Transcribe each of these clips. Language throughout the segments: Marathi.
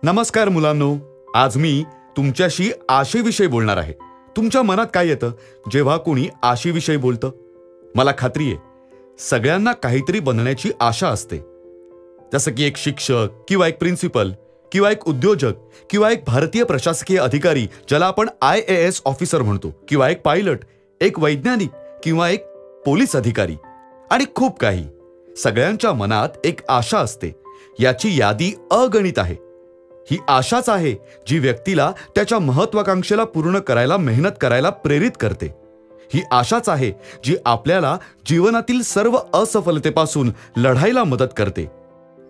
नमस्कार मुलांनो, आज मी तुमच्याशी आशेविषयी बोलणार आहे. तुमच्या मनात काय येतं जेव्हा कोणी आशेविषयी बोलतं? मला खात्री आहे सगळ्यांना काहीतरी बनण्याची आशा असते. जसं की एक शिक्षक किंवा एक प्रिन्सिपल किंवा एक उद्योजक किंवा एक भारतीय प्रशासकीय अधिकारी ज्याला आपण IAS ऑफिसर म्हणतो, किंवा एक पायलट, एक वैज्ञानिक किंवा एक पोलीस अधिकारी आणि खूप काही. सगळ्यांच्या मनात एक आशा असते. याची यादी अगणित आहे. ही आशाच आहे जी व्यक्तीला त्याच्या महत्वाकांक्षेला पूर्ण करायला मेहनत करायला प्रेरित करते. ही आशाच आहे जी आपल्याला जीवनातील सर्व असफलतेपासून लढायला मदत करते.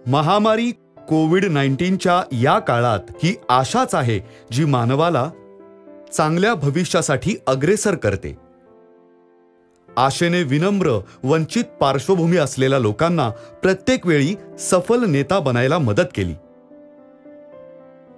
महामारी कोविड-19च्या या काळात ही आशाच आहे जी मानवाला चांगल्या भविष्यासाठी अग्रेसर करते. आशेने विनम्र, वंचित पार्श्वभूमी असलेल्या लोकांना प्रत्येक वेळी सफल नेता बनायला मदत केली.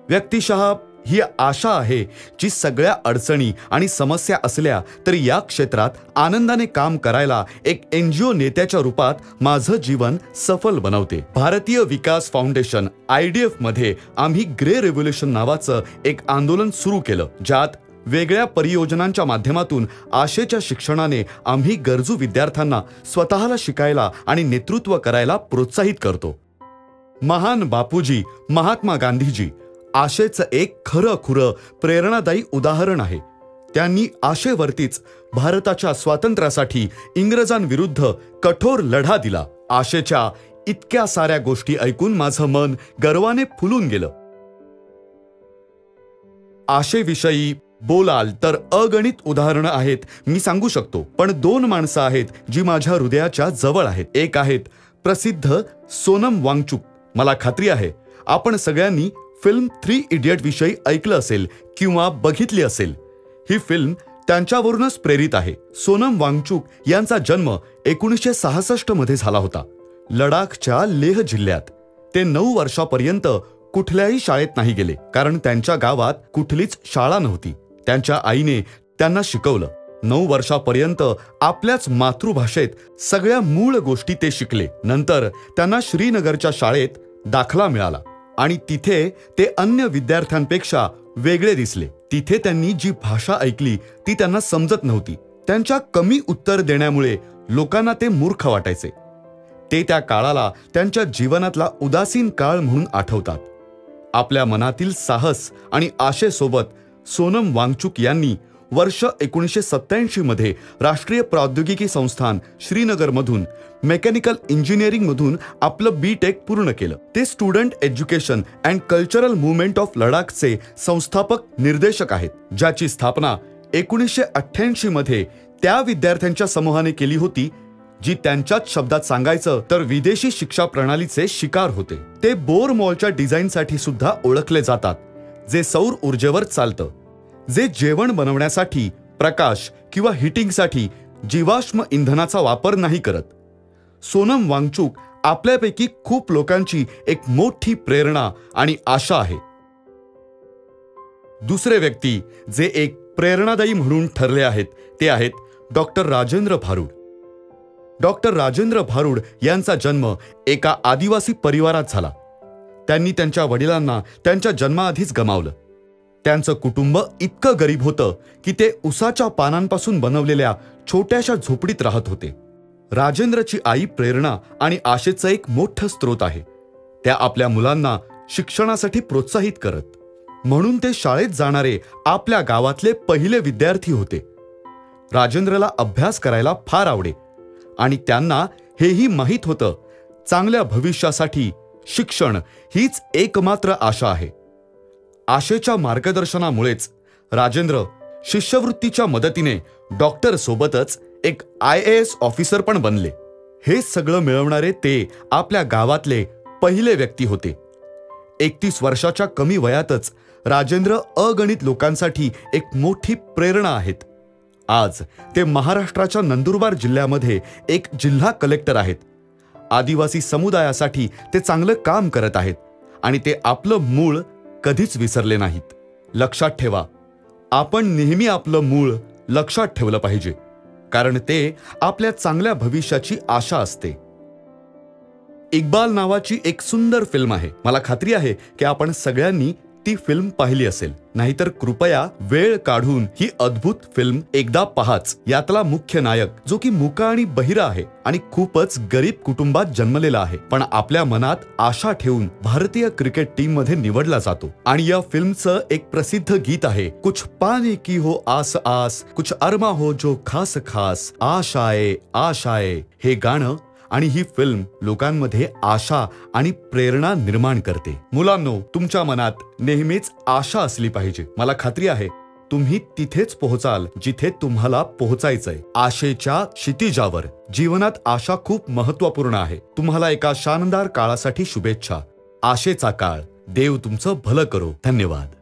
व्यक्तिशः ही आशा आहे जी सगळ्या अडचणी आणि समस्या असल्या तरी या क्षेत्रात आनंदाने काम करायला एक NGO नेत्याच्या रूपात माझं जीवन सफल बनवते. भारतीय विकास फाउंडेशन IDF मध्ये आम्ही ग्रे रेव्होल्यूशन नावाचं एक आंदोलन सुरू केलं, ज्यात वेगळ्या परियोजनांच्या माध्यमातून आशेच्या शिक्षणाने आम्ही गरजू विद्यार्थ्यांना स्वतःला शिकायला आणि नेतृत्व करायला प्रोत्साहित करतो. महान बापूजी महात्मा गांधीजी आशेचं एक खरं प्रेरणादायी उदाहरण आहे. त्यांनी आशेवरतीच भारताच्या स्वातंत्र्यासाठी इंग्रजांविरुद्ध कठोर लढा दिला. आशेच्या इतक्या साऱ्या गोष्टी ऐकून माझं मन गर्वाने फुलून गेलं. आशेविषयी बोलाल तर अगणित उदाहरणं आहेत, मी सांगू शकतो. पण दोन माणसं आहेत जी माझ्या हृदयाच्या जवळ आहेत. एक आहेत प्रसिद्ध सोनम वांगचुक. मला खात्री आहे आपण सगळ्यांनी फिल्म 3 इडियट विषयी ऐकलं असेल किंवा बघितली असेल. ही फिल्म त्यांच्यावरूनच प्रेरित आहे. सोनम वांगचुक यांचा जन्म 1966 मध्ये झाला होता, लडाखच्या लेह जिल्ह्यात. ते 9 वर्षापर्यंत कुठल्याही शाळेत नाही गेले, कारण त्यांच्या गावात कुठलीच शाळा नव्हती. त्यांच्या आईने त्यांना शिकवलं. 9 वर्षापर्यंत आपल्याच मातृभाषेत सगळ्या मूळ गोष्टी ते शिकले. नंतर त्यांना श्रीनगरच्या शाळेत दाखला मिळाला आणि तिथे ते अन्य विद्यार्थ्यांपेक्षा वेगळे दिसले. तिथे त्यांनी जी भाषा ऐकली ती त्यांना समजत नव्हती. त्यांच्या कमी उत्तर देण्यामुळे लोकांना ते मूर्ख वाटायचे. ते त्या काळाला त्यांच्या जीवनातला उदासीन काळ म्हणून आठवतात. आपल्या मनातील साहस आणि आशेसोबत सोनम वांगचुक यांनी वर्ष 1987 मध्ये राष्ट्रीय प्रौद्योगिकी संस्थान श्रीनगरमधून मेकॅनिकल इंजिनिअरिंगमधून आपलं B.Tech पूर्ण केलं. ते student education and cultural movement of लडाखचे संस्थापक निर्देशक आहेत, ज्याची स्थापना 1988 मध्ये त्या विद्यार्थ्यांच्या समूहाने केली होती जी त्यांच्याच शब्दात सांगायचं तर विदेशी शिक्षा प्रणालीचे शिकार होते. ते बोर मॉलच्या डिझाईनसाठी सुद्धा ओळखले जातात, जे सौर ऊर्जेवर चालतं, जे जेवण बनवण्यासाठी प्रकाश किंवा हीटिंगसाठी जीवाश्म इंधनाचा वापर नाही करत. सोनम वांगचुक आपल्यापैकी खूप लोकांची एक मोठी प्रेरणा आणि आशा आहे. दुसरे व्यक्ती जे एक प्रेरणादायी म्हणून ठरले आहेत ते आहेत डॉक्टर राजेंद्र भारुड. डॉक्टर राजेंद्र भारुड यांचा जन्म एका आदिवासी परिवारात झाला. त्यांनी त्यांच्या वडिलांना त्यांच्या जन्माआधीच गमावलं. त्यांचं कुटुंब इतकं गरीब होतं की ते उसाच्या पानांपासून बनवलेल्या छोट्याशा झोपडीत राहत होते. राजेंद्रची आई प्रेरणा आणि आशेचं एक मोठं स्रोत आहे. त्या आपल्या मुलांना शिक्षणासाठी प्रोत्साहित करत, म्हणून ते शाळेत जाणारे आपल्या गावातले पहिले विद्यार्थी होते. राजेंद्रला अभ्यास करायला फार आवडे आणि त्यांना हेही माहीत होतं चांगल्या भविष्यासाठी शिक्षण हीच एकमात्र आशा आहे. आशेच्या मार्गदर्शनामुळेच राजेंद्र शिष्यवृत्तीच्या मदतीने डॉक्टर सोबतच एक IAS ऑफिसर पण बनले. हे सगळं मिळवणारे ते आपल्या गावातले पहिले व्यक्ती होते. 31 वर्षाच्या कमी वयातच राजेंद्र अगणित लोकांसाठी एक मोठी प्रेरणा आहेत. आज ते महाराष्ट्राच्या नंदुरबार जिल्ह्यामध्ये एक जिल्हा कलेक्टर आहेत. आदिवासी समुदायासाठी ते चांगलं काम करत आहेत आणि ते आपलं मूळ कधीच विसरले नाहीत. लक्षात ठेवा, आपण नेहमी आपलं मूळ लक्षात ठेवलं पाहिजे, कारण ते आपल्या चांगल्या भविष्याची आशा असते. इक्बाल नावाची एक सुंदर फिल्म आहे. मला खात्री आहे की आपण सगळ्यांनी ती फिल्म पाहिली असेल. नाहीतर कृपया वेळ काढून ही अद्भुत फिल्म एकदा पहाच. यातला मुख्य नायक जो की मुका आणि बहिरा आहे आणि खूपच गरीब कुटुंबात जन्मलेला आहे, पण आपल्या मनात आशा ठेवून भारतीय क्रिकेट टीम मध्ये निवडला जातो. आणि या फिल्मचं एक प्रसिद्ध गीत आहे, कुछ पाने की हो आस आस, कुछ अरमा हो जो खास खास, आशाए आशाए. हे गाणं आणि ही फिल्म लोकांमध्ये आशा आणि प्रेरणा निर्माण करते. मुलांनो, तुमच्या मनात नेहमीच आशा असली पाहिजे. मला खात्री आहे तुम्ही तिथेच पोहोचाल जिथे तुम्हाला पोहोचायचंय. आशेच्या क्षितिजावर. जीवनात आशा खूप महत्त्वपूर्ण आहे. तुम्हाला एका शानदार काळासाठी शुभेच्छा. आशेचा काळ. देव तुमचं भलं करो. धन्यवाद.